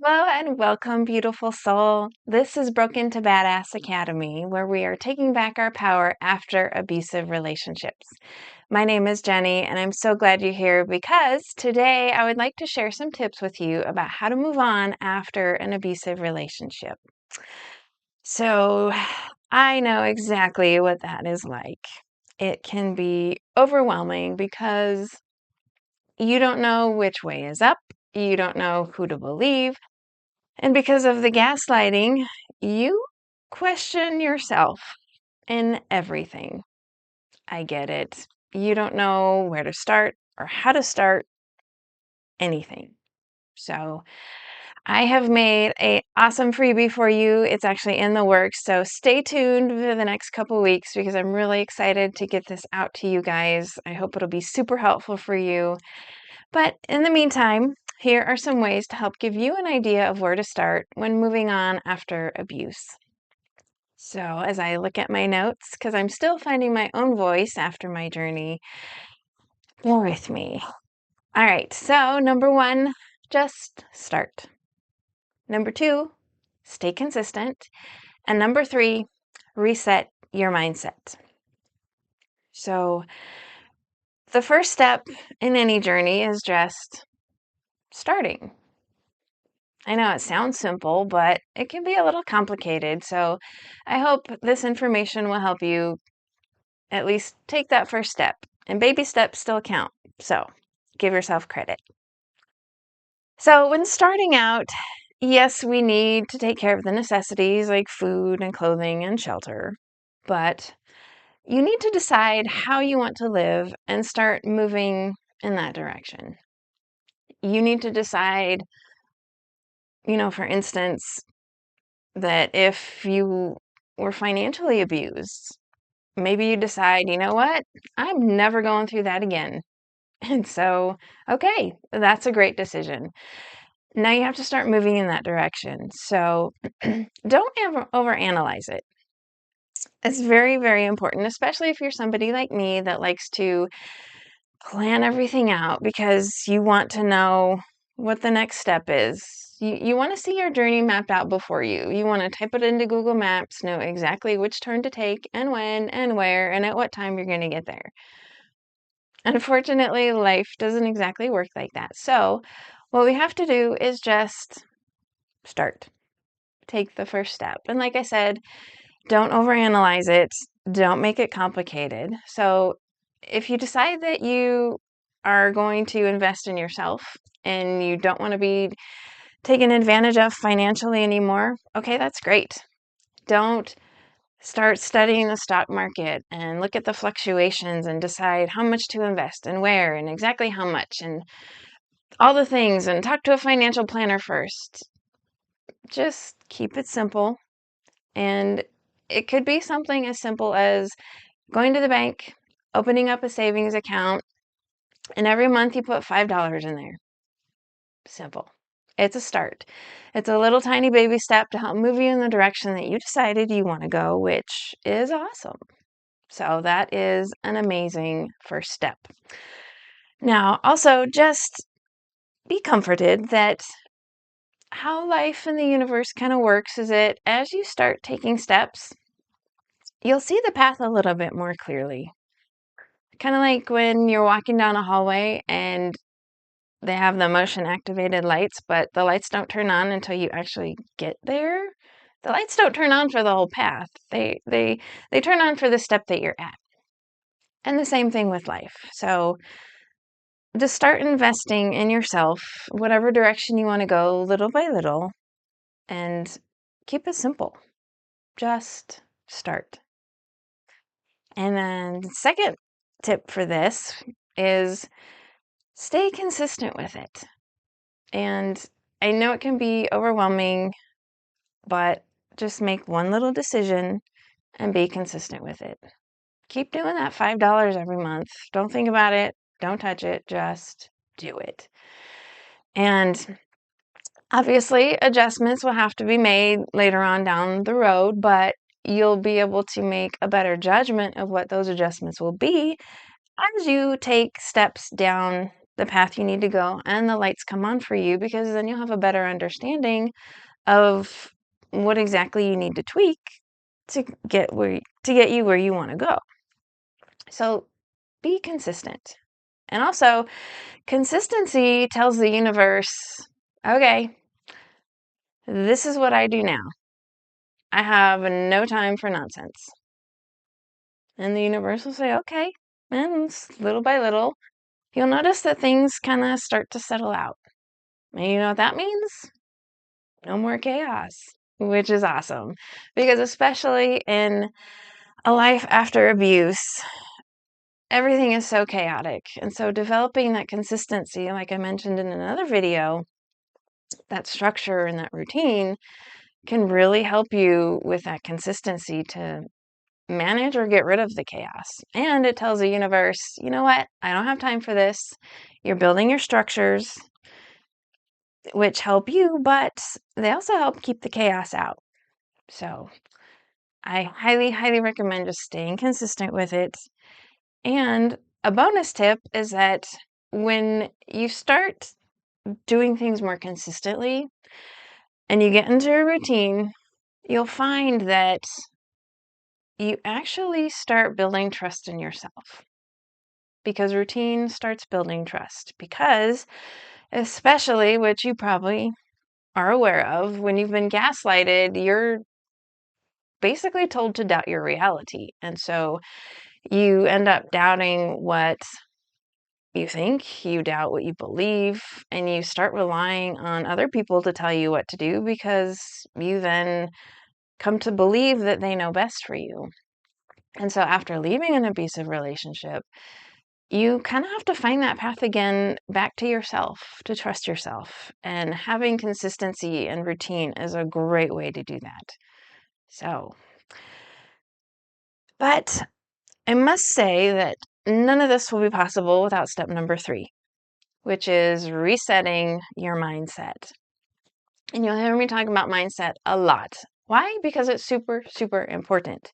Hello and welcome, beautiful soul. This is Broken to Badass Academy, where we are taking back our power after abusive relationships. My name is Jenny, and I'm so glad you're here because today I would like to share some tips with you about how to move on after an abusive relationship. So, I know exactly what that is like. It can be overwhelming because you don't know which way is up, you don't know who to believe. And because of the gaslighting, you question yourself in everything. I get it. You don't know where to start or how to start anything. So, I have made an awesome freebie for you. It's actually in the works. So, stay tuned for the next couple weeks because I'm really excited to get this out to you guys. I hope it'll be super helpful for you. But in the meantime, here are some ways to help give you an idea of where to start when moving on after abuse. So, as I look at my notes, because I'm still finding my own voice after my journey, bear with me. All right, so number one, just start. Number two, stay consistent. And number three, reset your mindset. So, the first step in any journey is just starting. I know it sounds simple, but it can be a little complicated. So I hope this information will help you at least take that first step. And baby steps still count. So give yourself credit. So when starting out, yes, we need to take care of the necessities like food and clothing and shelter. But you need to decide how you want to live and start moving in that direction. You need to decide, for instance, that if you were financially abused, maybe you decide, you know what, I'm never going through that again. And so, okay, that's a great decision. Now you have to start moving in that direction. So don't ever overanalyze it. It's very, very important, especially if you're somebody like me that likes to plan everything out because you want to know what the next step is. You want to see your journey mapped out before you. You want to type it into Google Maps, know exactly which turn to take and when and where and at what time you're going to get there. Unfortunately, life doesn't exactly work like that. So, what we have to do is just start. Take the first step. And like I said, don't overanalyze it. Don't make it complicated. So, if you decide that you are going to invest in yourself and you don't want to be taken advantage of financially anymore, okay, that's great. Don't start studying the stock market and look at the fluctuations and decide how much to invest and where and exactly how much and all the things and talk to a financial planner first. Just keep it simple. And it could be something as simple as going to the bank, opening up a savings account, and every month you put $5 in there. Simple. It's a start. It's a little tiny baby step to help move you in the direction that you decided you want to go, which is awesome. So that is an amazing first step. Now, also just be comforted that how life and the universe kind of works is that as you start taking steps, you'll see the path a little bit more clearly. Kind of like when you're walking down a hallway and they have the motion activated lights, but the lights don't turn on until you actually get there. The lights don't turn on for the whole path. They turn on for the step that you're at. And the same thing with life. So just start investing in yourself, whatever direction you want to go, little by little, and keep it simple. Just start. And then the second tip for this is stay consistent with it. And I know it can be overwhelming, but just make one little decision and be consistent with it. Keep doing that $5 every month. Don't think about it. Don't touch it. Just do it. And obviously, adjustments will have to be made later on down the road, but you'll be able to make a better judgment of what those adjustments will be as you take steps down the path you need to go and the lights come on for you, because then you'll have a better understanding of what exactly you need to tweak to get you where you want to go. So be consistent. And also, consistency tells the universe, okay, this is what I do now. I have no time for nonsense. And the universe will say, okay. And little by little, you'll notice that things kind of start to settle out. And you know what that means? No more chaos, which is awesome. Because especially in a life after abuse, everything is so chaotic. And so developing that consistency, like I mentioned in another video, that structure and that routine can really help you with that consistency to manage or get rid of the chaos. And it tells the universe, you know what? I don't have time for this. You're building your structures, which help you, but they also help keep the chaos out. So I highly, highly recommend just staying consistent with it. And a bonus tip is that when you start doing things more consistently and you get into a routine, you'll find that you actually start building trust in yourself, because routine starts building trust. Because, especially, which you probably are aware of, when you've been gaslighted, you're basically told to doubt your reality. And so you end up doubting what you think, you doubt what you believe, and you start relying on other people to tell you what to do, because you then come to believe that they know best for you. And so after leaving an abusive relationship, you kind of have to find that path again back to yourself, to trust yourself. And having consistency and routine is a great way to do that. So, but I must say that none of this will be possible without step number 3, which is resetting your mindset. And you'll hear me talk about mindset a lot. Why? Because it's super, super important.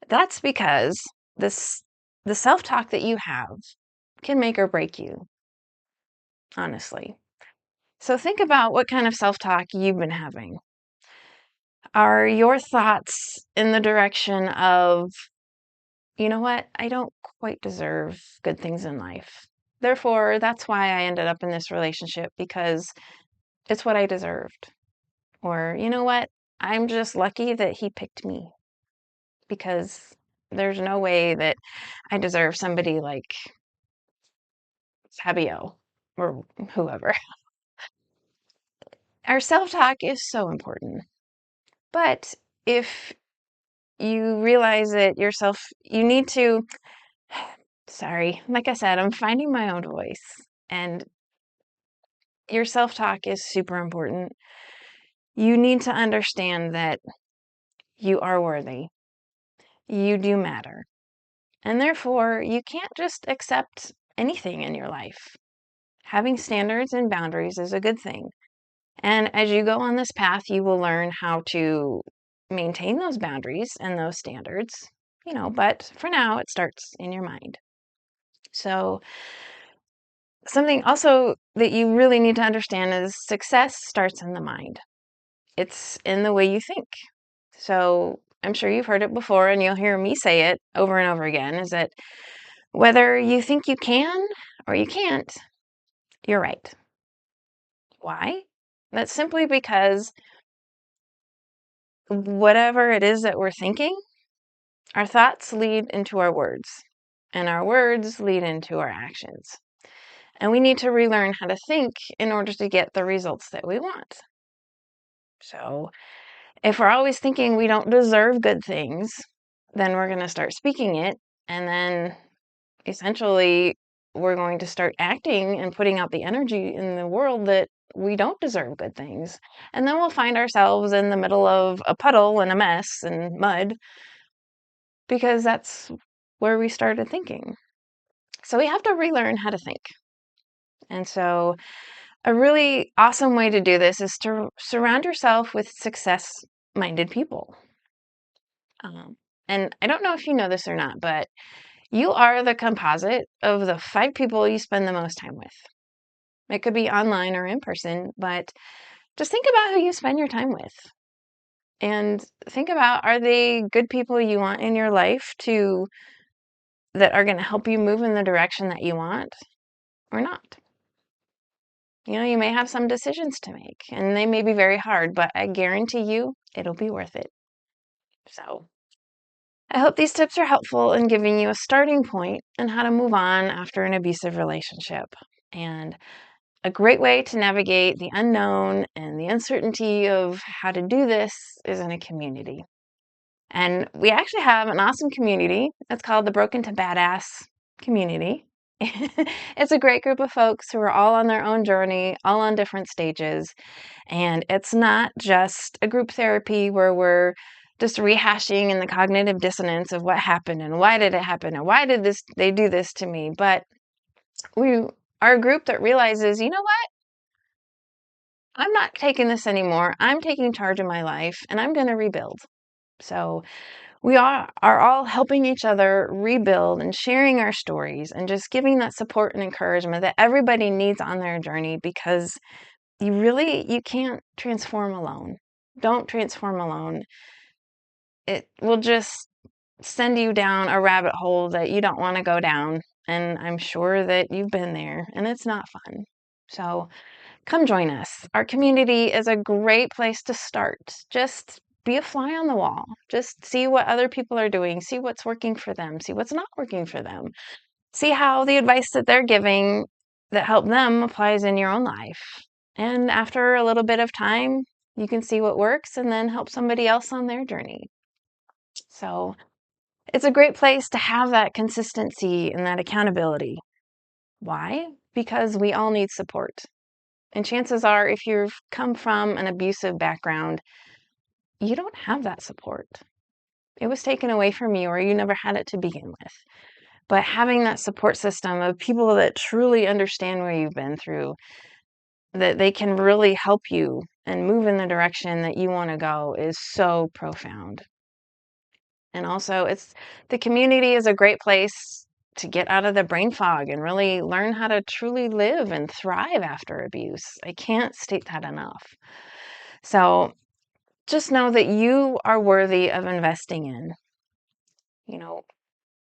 That's because the self-talk that you have can make or break you, honestly. So think about what kind of self-talk you've been having. Are your thoughts in the direction of, you know what, I don't quite deserve good things in life. Therefore, that's why I ended up in this relationship, because it's what I deserved. Or, you know what, I'm just lucky that he picked me, because there's no way that I deserve somebody like Fabio or whoever. Our self-talk is so important. But if you realize that you need to, sorry, like I said, I'm finding my own voice, and your self-talk is super important. You need to understand that you are worthy. You do matter. And therefore, you can't just accept anything in your life. Having standards and boundaries is a good thing. And as you go on this path, you will learn how to maintain those boundaries and those standards, but for now, it starts in your mind. So something also that you really need to understand is success starts in the mind. It's in the way you think. So I'm sure you've heard it before, and you'll hear me say it over and over again, is that whether you think you can or you can't, you're right. Why? That's simply because whatever it is that we're thinking, our thoughts lead into our words, and our words lead into our actions. And we need to relearn how to think in order to get the results that we want. So if we're always thinking we don't deserve good things, then we're going to start speaking it. And then essentially we're going to start acting and putting out the energy in the world that we don't deserve good things. And then we'll find ourselves in the middle of a puddle and a mess and mud, because that's where we started thinking. So we have to relearn how to think. And so a really awesome way to do this is to surround yourself with success-minded people. And I don't know if you know this or not, but You are the composite of the 5 people you spend the most time with. It could be online or in person, but just think about who you spend your time with. And think about, are they good people you want in your life that are going to help you move in the direction that you want or not? You may have some decisions to make, and they may be very hard, but I guarantee you it'll be worth it. So I hope these tips are helpful in giving you a starting point on how to move on after an abusive relationship. And a great way to navigate the unknown and the uncertainty of how to do this is in a community. And we actually have an awesome community. It's called the Broken to Badass community. It's a great group of folks who are all on their own journey, all on different stages. And it's not just a group therapy where we're just rehashing in the cognitive dissonance of what happened and why did it happen and why did they do this to me. But we are a group that realizes, you know what? I'm not taking this anymore. I'm taking charge of my life and I'm going to rebuild. So we are all helping each other rebuild and sharing our stories and just giving that support and encouragement that everybody needs on their journey, because you can't transform alone. Don't transform alone. It will just send you down a rabbit hole that you don't want to go down. And I'm sure that you've been there and it's not fun. So come join us. Our community is a great place to start. Just be a fly on the wall. Just see what other people are doing. See what's working for them. See what's not working for them. See how the advice that they're giving that helped them applies in your own life. And after a little bit of time, you can see what works and then help somebody else on their journey. So it's a great place to have that consistency and that accountability. Why? Because we all need support. And chances are, if you've come from an abusive background, you don't have that support. It was taken away from you, or you never had it to begin with. But having that support system of people that truly understand what you've been through, that they can really help you and move in the direction that you want to go, is so profound. And also, the community is a great place to get out of the brain fog and really learn how to truly live and thrive after abuse. I can't state that enough. So just know that you are worthy of investing in.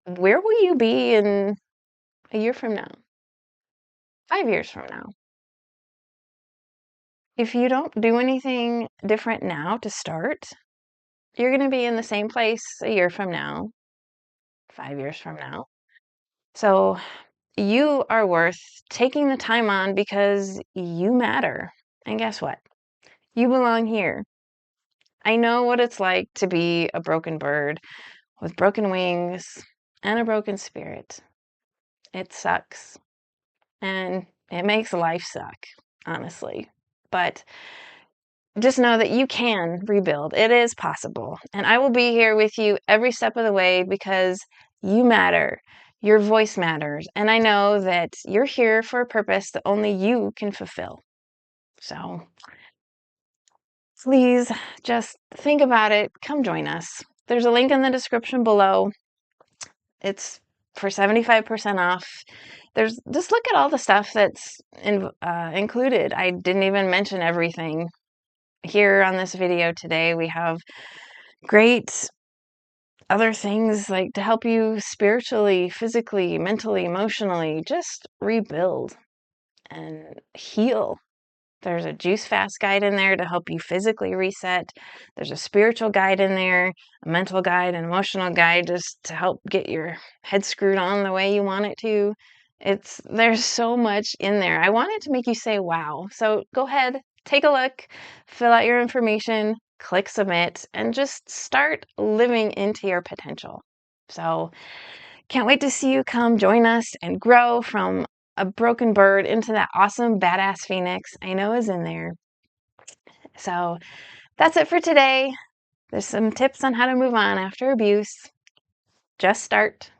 Where will you be in a year from now? 5 years from now? If you don't do anything different now to start, you're going to be in the same place a year from now, 5 years from now. So you are worth taking the time on, because you matter. And guess what? You belong here. I know what it's like to be a broken bird with broken wings and a broken spirit. It sucks. And it makes life suck, honestly. But just know that you can rebuild. It is possible. And I will be here with you every step of the way, because you matter. Your voice matters. And I know that you're here for a purpose that only you can fulfill. So please just think about it. Come join us. There's a link in the description below. It's for 75% off. Just look at all the stuff that's included. I didn't even mention everything. Here on this video today, we have great other things like to help you spiritually, physically, mentally, emotionally, just rebuild and heal. There's a juice fast guide in there to help you physically reset. There's a spiritual guide in there, a mental guide, an emotional guide, just to help get your head screwed on the way you want it to. There's so much in there. I wanted to make you say wow. So go ahead, take a look, fill out your information, click submit, and just start living into your potential. So can't wait to see you come join us and grow from a broken bird into that awesome badass phoenix I know is in there. So that's it for today. There's some tips on how to move on after abuse. Just start,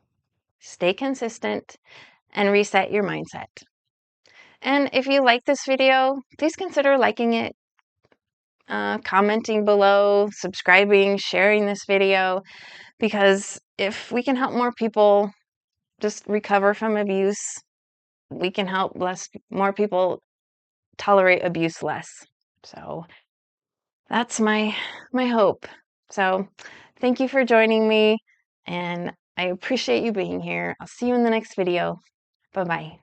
stay consistent, and reset your mindset. And if you like this video, please consider liking it, commenting below, subscribing, sharing this video, because if we can help more people just recover from abuse, we can help more people tolerate abuse less. So that's my hope. So thank you for joining me, and I appreciate you being here. I'll see you in the next video. Bye-bye.